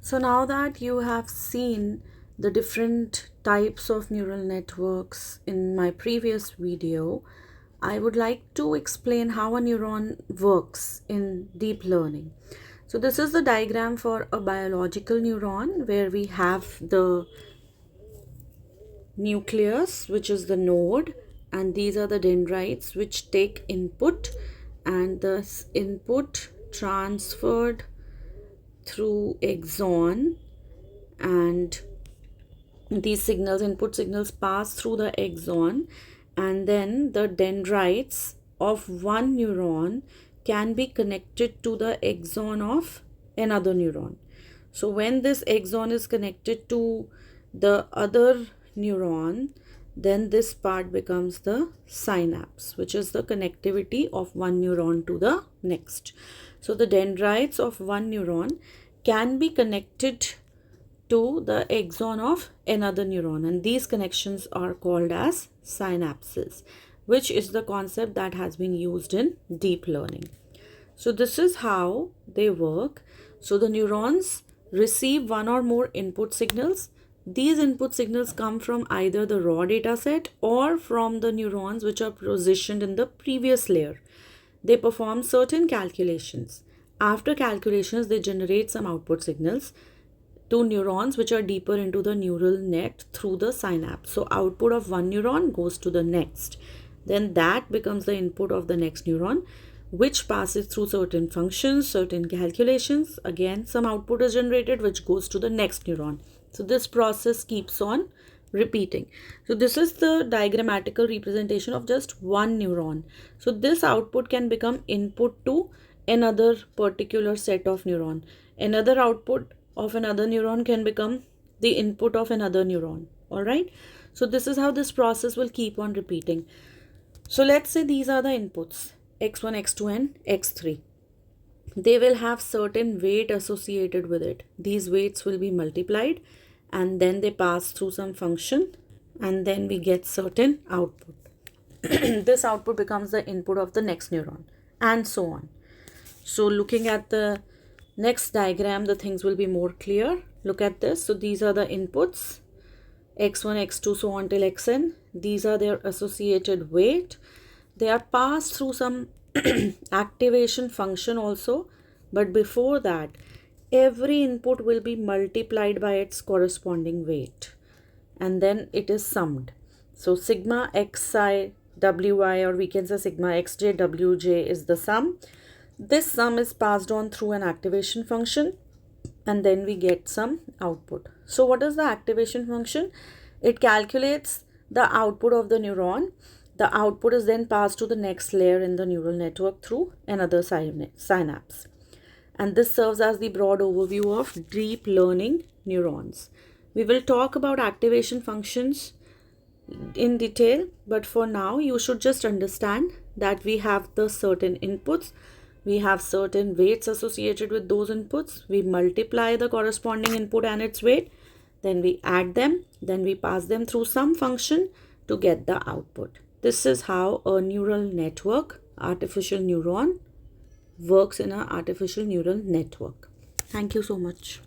So now that you have seen the different types of neural networks in my previous video, I would like to explain how a neuron works in deep learning. So this is the diagram for a biological neuron where we have the nucleus, which is the node, and these are the dendrites which take input, and this input transferred through axon, and these signals, input signals, pass through the axon, and then the dendrites of one neuron can be connected to the axon of another neuron. So when this axon is connected to the other neuron, then this part becomes the synapse, which is the connectivity of one neuron to the next. So the dendrites of one neuron can be connected to the axon of another neuron, and these connections are called as synapses, which is the concept that has been used in deep learning. So this is how they work. So the neurons receive one or more input signals. These input signals come from either the raw data set or from the neurons which are positioned in the previous layer. They perform certain calculations. After calculations, they generate some output signals to neurons which are deeper into the neural net through the synapse. So output of one neuron goes to the next. Then that becomes the input of the next neuron, which passes through certain functions, certain calculations. Again, some output is generated which goes to the next neuron. So this process keeps on repeating. So this is the diagrammatical representation of just one neuron. So this output can become input to another particular set of neuron. Another output of another neuron can become the input of another neuron. All right. So this is how this process will keep on repeating. So let's say these are the inputs, x1, x2, and x3. They will have certain weight associated with it. These weights will be multiplied, and then they pass through some function, and then we get certain output. This output becomes the input of the next neuron, and so on. So looking at the next diagram, the things will be more clear. Look at this. So these are the inputs, x1, x2, so on till xn. These are their associated weight. They are passed through some activation function also, but before that, every input will be multiplied by its corresponding weight, and then it is summed. So sigma xi wi, or we can say sigma xj wj, is the sum. This sum is passed on through an activation function, and then we get some output. So what is the activation function? It calculates the output of the neuron. The output is then passed to the next layer in the neural network through another synapse. And this serves as the broad overview of deep learning neurons. We will talk about activation functions in detail, but for now you should just understand that we have the certain inputs. We have certain weights associated with those inputs. We multiply the corresponding input and its weight. Then we add them. Then we pass them through some function to get the output. This is how a neural network, artificial neuron, works in an artificial neural network. Thank you so much.